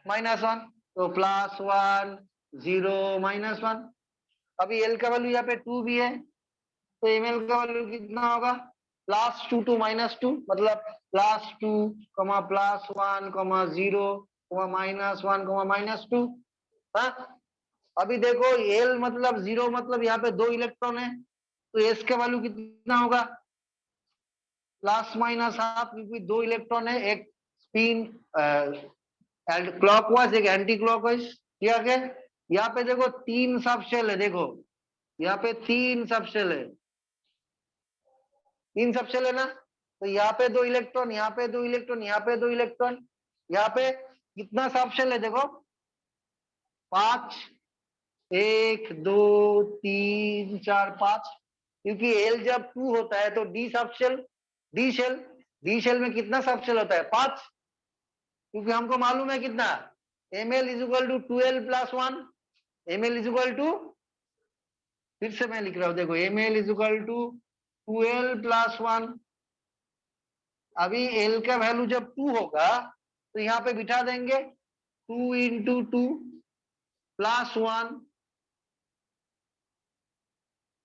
-1, तो +1 0 -1। अभी L का वैल्यू यहाँ पे 2 भी है, तो ml का वैल्यू कितना होगा? +2 to -2, मतलब +2, +1, -0, -1, -2। अभी देखो L मतलब 0, मतलब यहाँ पे 2 इलेक्ट्रॉन है, तो S का वैल्यू कितना होगा? ±12, क्योंकि 2 इलेक्ट्रॉन है, एक स्पिन क्लॉकवाइज एक एंटी क्लॉकवाइज, ठीक है। यहाँ पे देखो 3 सब शेल है, देखो यहाँ पे 3 सब शेल है, 3 सब शेल है ना, तो यहाँ पे 2 इलेक्ट्रॉन, यहाँ पे 2 इलेक्ट्रॉन, यहाँ पे 2 इलेक्ट्रॉन, यहाँ पे कितना सब शेल है? देखो 5, 1 2 3 4 5, क्योंकि L जब 2 होता है तो d sub shell, d shell, d shell में कितना सब शेल होता है? 5, क्योंकि हमको मालूम है कितना, ml = 2l + 1, ml = फिर से मैं लिख रहा हूं, देखो ml = 2l + 1। अभी l का वैल्यू जब 2 होगा तो यहाँ पे बिठा देंगे 2 × 2 + 1,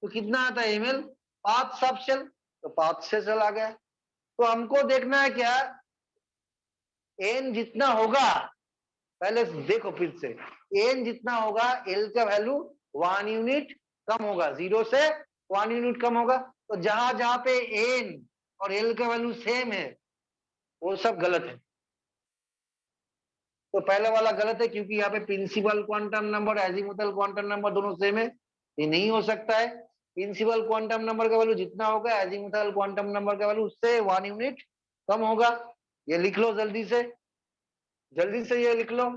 तो कितना आता है ml? 5 सब शेल, तो 5 से चला गया। तो हमको देखना है क्या, n जितना होगा, पहले देखो फिर से, n जितना होगा l का वैल्यू 1 यूनिट कम होगा, 0 से 1 यूनिट कम होगा, तो जहां जहां पे n और l का वैल्यू सेम है वो सब गलत है। तो पहला वाला गलत है क्योंकि यहाँ पे principal quantum number azimuthal quantum number दोनों सेम है, ये नहीं हो सकता है। प्रिंसिपल क्वांटम नंबर का वैल्यू जितना होगा एजीमुथल क्वांटम नंबर का वैल्यू उससे 1 यूनिट कम होगा। ये लिख लो जल्दी से ये लिख लो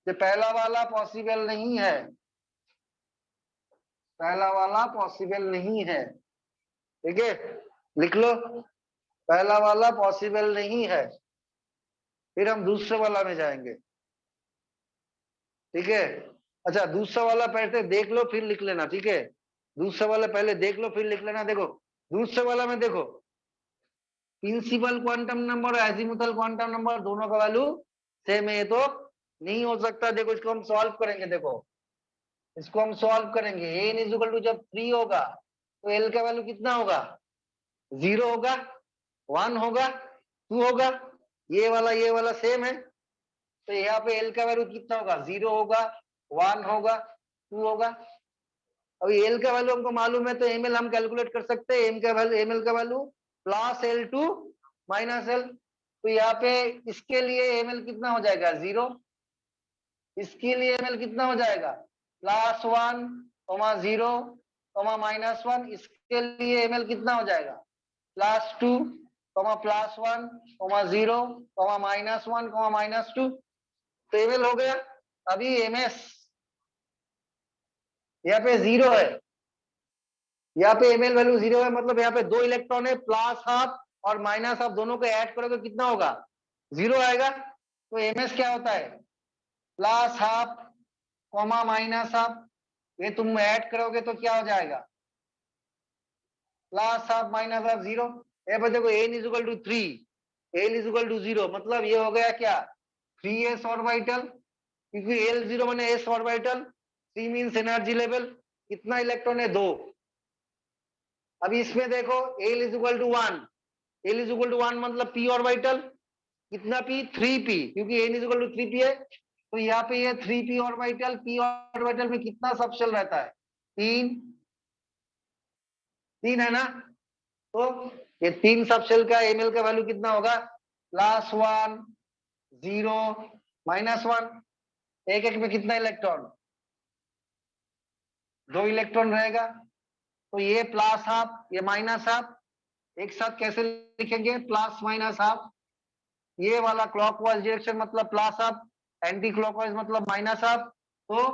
कि पहला वाला पॉसिबल नहीं है, पहला वाला पॉसिबल नहीं है। ठीक है, लिख लो पहला वाला पॉसिबल नहीं है। फिर हम दूसरे वाला में जाएंगे। ठीक है, अच्छा दूसरा वाला पहले देख लो फिर लिख लेना। ठीक है, दूसरा वाला पहले देख लो फिर लिख लेना। देखो दूसरे वाला में देखो प्रिंसिपल क्वांटम नंबर और एजीमुथल क्वांटम नंबर दोनों का वैल्यू सेम है, ये तो नहीं हो सकता। देखो इसको हम सॉल्व करेंगे, देखो इसको हम सॉल्व करेंगे। एन इज इक्वल टू जब 3 होगा तो एल का वैल्यू कितना होगा, 0 होगा, 1 होगा, 2 होगा। ये वाला सेम है, तो यहाँ पे एल का वैल्यू कितना होगा, 0 होगा, 1 होगा, 2 होगा। अभी एल का वैल्यू हमको मालूम है तो एम एल हम कैलकुलेट कर सकते हैं। एम एल का value plus L two minus L. तो यहाँ पे इसके लिए एम एल कितना हो जाएगा, 0। इसके लिए एम एल कितना हो जाएगा, +1, -0, -1। इसके लिए एम एल कितना हो जाएगा, +2, +1, -0, -1, -2। तो एम एल हो गया। अभी एम एस यहाँ पे 0 है, यहाँ पे एम एल वैल्यू 0 है, मतलब यहाँ पे 2 इलेक्ट्रॉन है, प्लस हाफ और माइनस हाफ दोनों को ऐड करोगे कितना होगा, 0 आएगा। तो एम एस क्या होता है, plus half comma minus half, ये तुम ऐड करोगे तो क्या हो जाएगा, प्लस हाफ माइनस हाफ 0। ये देखो n is equal to 3, l is equal to 0, मतलब ये हो गया क्या, 3s ऑर्बिटल, क्योंकि एल 0 माने s orbital. 3 means energy level, कितना इलेक्ट्रॉन है, 2। अभी इसमें देखो l is equal to 1, l is equal to 1 मतलब पी ऑर्बिटल, कितना पी, 3p, क्योंकि N is equal to 3p है। तो यहाँ पे ये 3p ऑर्बिटल, पी ऑर्बिटल में कितना सबशेल रहता है, 3 है ना। तो ये 3 सबशेल का एमएल का वैल्यू कितना होगा, +1, 0, -1। एक एक में कितना इलेक्ट्रॉन, 2 इलेक्ट्रॉन रहेगा। तो ये प्लस हाफ ये माइनस हाफ एक साथ कैसे लिखेंगे, प्लस माइनस हाफ। ये वाला क्लॉकवाइज डायरेक्शन मतलब प्लस हाफ, एंटी क्लॉकवाइज मतलब माइनस हाफ। तो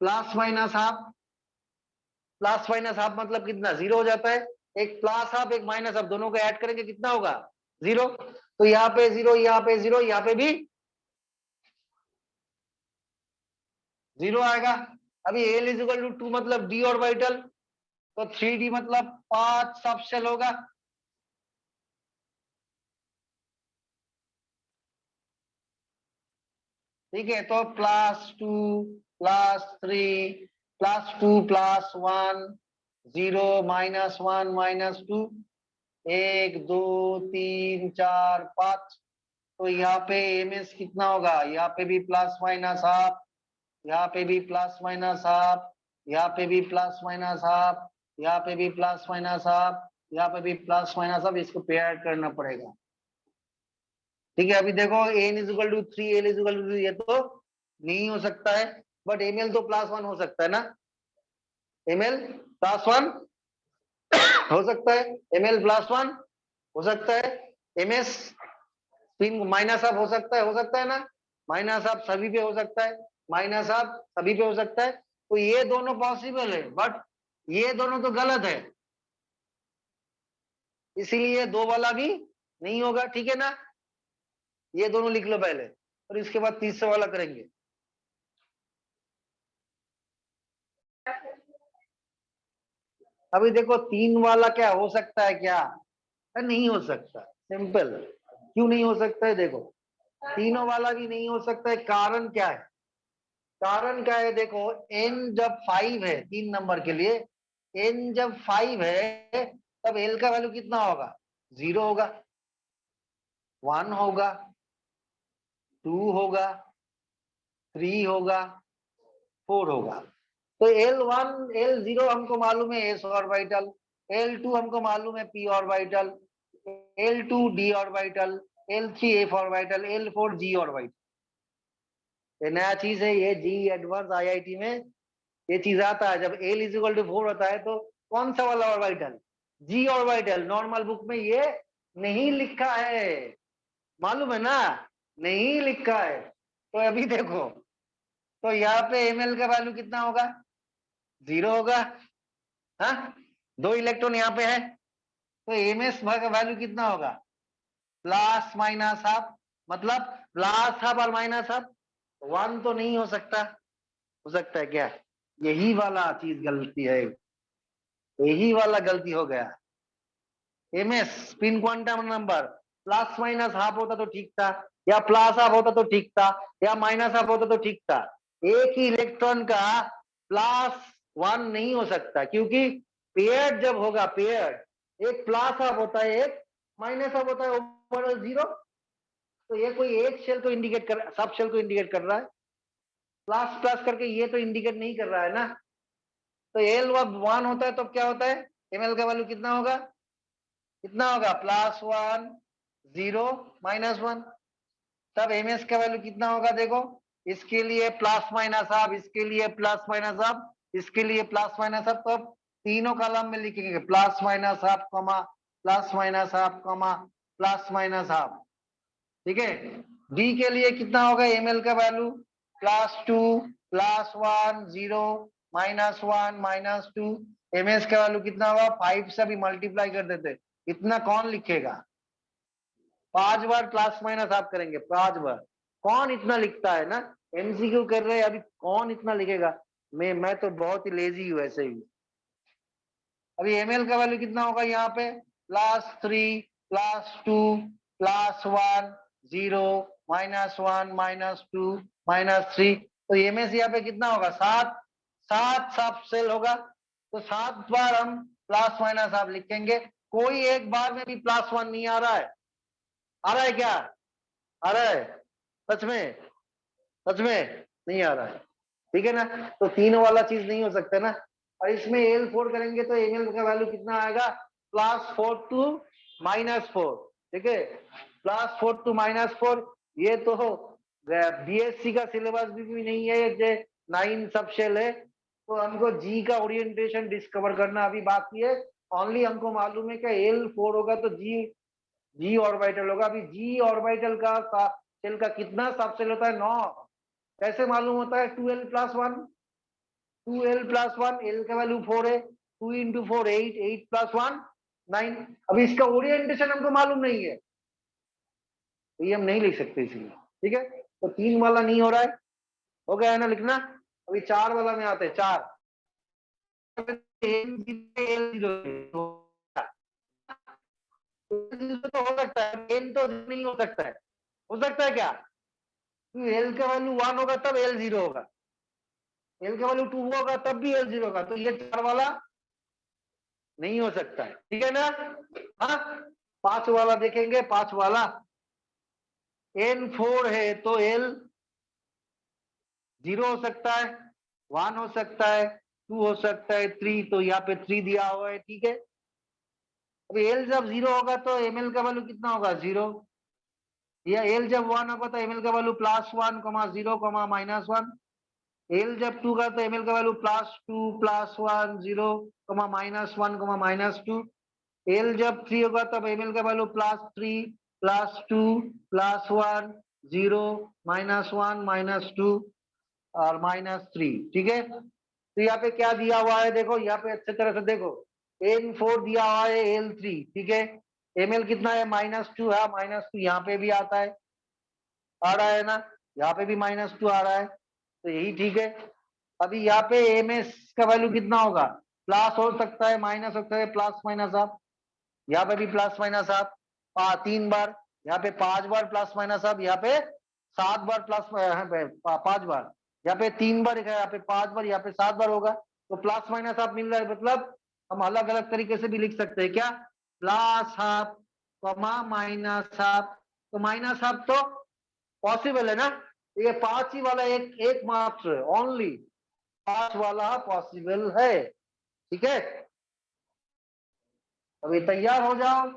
plus minus half, plus minus half मतलब कितना, 0 हो जाता है। एक प्लस हाफ एक माइनस हाफ दोनों को ऐड करेंगे कितना होगा, 0। तो यहाँ पे 0, यहाँ पे 0, यहाँ पे भी 0 आएगा। अभी एल इज इक्वल टू 2 मतलब डी ऑर्बिटल, तो 3d मतलब 5 सबशेल होगा। ठीक है, तो +2, +3, +2, +1, 0, -1, -2, 1, 2, 3, 4, 5। तो यहाँ पे एम एस कितना होगा, यहाँ पे भी प्लस माइनस हाफ, यहाँ पे भी प्लस माइनस हाफ, यहाँ पे भी प्लस माइनस हाफ, यहाँ पे भी प्लस माइनस हाफ, यहाँ पे भी प्लस माइनस हाफ, इसको पेयर करना पड़ेगा। ठीक है, अभी देखो n is equal to 3, l is equal to 3, ये तो नहीं हो सकता है, बट एम एल तो +1 हो सकता है ना, एम एल +1 हो सकता है, एम एल +1 हो सकता है, एम एस माइनस हाफ हो सकता है ना, माइनस हाफ सभी पे हो सकता है, माइनस हाफ सभी पे हो सकता है। तो ये दोनों पॉसिबल है, बट ये दोनों तो गलत है, इसीलिए 2 वाला भी नहीं होगा। ठीक है ना, ये दोनों लिख लो पहले और इसके बाद तीसरा वाला करेंगे। अभी देखो 3 वाला क्या हो सकता है, क्या नहीं हो सकता, सिंपल। क्यों नहीं हो सकता है, देखो तीनों वाला भी नहीं हो सकता है, कारण क्या है, कारण क्या है, देखो n जब 5 है 3 नंबर के लिए, n जब 5 है तब l का वैल्यू कितना होगा, 0 होगा, 1 होगा, 2 होगा, 3 होगा, 4 होगा। तो L1 L0 हमको मालूम है s ऑर्बिटल, L2 हमको मालूम है p orbital, L2 d orbital, L3 f orbital, L4 g orbital. ये नया चीज है, ये जी एडवांस आईआईटी में ये चीज आता है। जब L इज इक्वल टू 4 होता है तो कौन सा वाला ऑर्बिटल, जी ऑर्बिटल। नॉर्मल बुक में ये नहीं लिखा है, मालूम है ना, नहीं लिखा है। तो अभी देखो, तो यहाँ पे ml का वैल्यू कितना होगा, 0 होगा। हाँ, 2 इलेक्ट्रॉन यहाँ पे है, तो ms का वैल्यू कितना होगा, प्लस माइनस हाफ। मतलब प्लस हाफ और माइनस हाफ 1 तो नहीं हो सकता, हो सकता है क्या, यही वाला चीज गलती है, यही वाला गलती हो गया। ms spin quantum number plus minus half होता तो ठीक था, या प्लस हाफ होता तो ठीक था, या माइनस हाफ होता तो ठीक था। एक ही इलेक्ट्रॉन का +1 नहीं हो सकता, क्योंकि पेयर्ड जब होगा, पेयर्ड एक प्लस हाफ होता है, एक माइनस हाफ होता है, ओवरऑल 0। तो ये कोई एक शेल को इंडिकेट कर, सब शेल को इंडिकेट कर रहा है, प्लस प्लस करके ये तो इंडिकेट नहीं कर रहा है ना। तो L1 होता है तो क्या होता है, ml का वैल्यू कितना होगा, कितना होगा, +1 0 -1। तब ms का वैल्यू कितना होगा, देखो इसके लिए प्लस माइनस हाफ, इसके लिए प्लस माइनस हाफ, इसके लिए प्लस माइनस हाफ। तो अब तीनों कॉलम में लिखेंगे plus minus half comma plus minus half comma plus minus half. ठीक है, डी के लिए कितना होगा, ml का वैल्यू +2 +1 0 -1 -2। ms का वैल्यू कितना होगा, 5 से भी मल्टीप्लाई कर देते, इतना कौन लिखेगा, 5 बार प्लस माइनस आप करेंगे, 5 बार। कौन इतना लिखता है ना, एमसीक्यू कर रहे हैं अभी, कौन इतना लिखेगा। मैं तो बहुत ही लेजी हूँ ऐसे ही। अभी ml का वैल्यू कितना होगा, यहाँ पे +3 +2 +1 0 -1 -2 -3। तो ms यहाँ पे कितना होगा, 7 7 सब सेल होगा। तो 7 बार हम प्लस माइनस आप लिखेंगे। कोई एक बार में भी +1 नहीं आ रहा है, आ रहा है क्या, आ रहा है, सच में, सच में नहीं आ रहा है, ठीक है ना। तो तीनों वाला चीज नहीं हो सकता ना। और इसमें L4 करेंगे तो ml का वैल्यू कितना आएगा, +4 to -4। ठीक है, +4 to -4। ये तो बीएससी का सिलेबस भी नहीं है, जो 9 सब शेल है। तो हमको जी का ओरिएंटेशन डिस्कवर करना अभी बाकी है। ओनली हमको मालूम है कि L4 होगा तो जी ऑर्बिटल होगा। अभी जी ऑर्बिटल का शेल का कितना सब शेल होता है, 9। कैसे मालूम होता है, 2l+1, 2l+1, एल का वैल्यू 4 है, 2 × 4 8, 8 + 1 9। अभी इसका ओरिएंटेशन हमको मालूम नहीं है, तो ये हम नहीं लिख सकते इसलिए। ठीक है, तो 3 वाला नहीं हो रहा है, हो गया है ना लिखना। अभी 4 वाला में आते हैं। 4 तो हो सकता है, एन तो नहीं हो सकता है, हो सकता है क्या, एल का वैल्यू 1 होगा तब एल 0 होगा, एल का वैल्यू 2 होगा तब भी एल 0 होगा। तो ये 4 वाला नहीं हो सकता है, ठीक है ना। हाँ, 5 वाला देखेंगे। 5 वाला N4 है तो L 0 हो सकता है, 1 हो सकता है, 2 हो सकता है, 3। तो यहाँ पे 3 दिया हुआ है, ठीक है। अभी L जब 0 होगा तो ml का वैल्यू कितना होगा, 0। या L जब 1 होगा तो ml का वैल्यू +1 0 -1। L जब 2 का तो ml का वैल्यू +2 +1 0 -1 -2। L जब 3 होगा तब ml का वैल्यू +3 +2 +1 0 -1 -2 और -3। ठीक है, तो यहाँ पे क्या दिया हुआ है, देखो यहाँ पे अच्छे तरह से देखो, N4 दिया हुआ है, L3। ठीक है, ml कितना है, -2 है, -2 यहाँ पे भी आता है, आ रहा है ना, यहाँ पे भी -2 आ रहा है, तो यही ठीक है। अभी यहाँ पे ms का वैल्यू कितना होगा, प्लस हो सकता है, माइनस हो सकता है, प्लस माइनस आप, यहाँ पे भी प्लस माइनस आप 3 बार, यहाँ पे 5 बार प्लस माइनस आप, यहाँ पे 7 बार प्लस 5 बार, यहाँ पे 3 बार, यहाँ पे 5 बार, यहाँ पे 7 बार होगा। तो प्लस माइनस आप मिल रहा है, मतलब हम अलग अलग तरीके से भी लिख सकते हैं क्या, plus half comma minus half. तो माइनस हाफ तो पॉसिबल है ना, ये 5 ही वाला एक मात्र ओनली 5 वाला पॉसिबल है। ठीक है, अभी तैयार हो जाओ।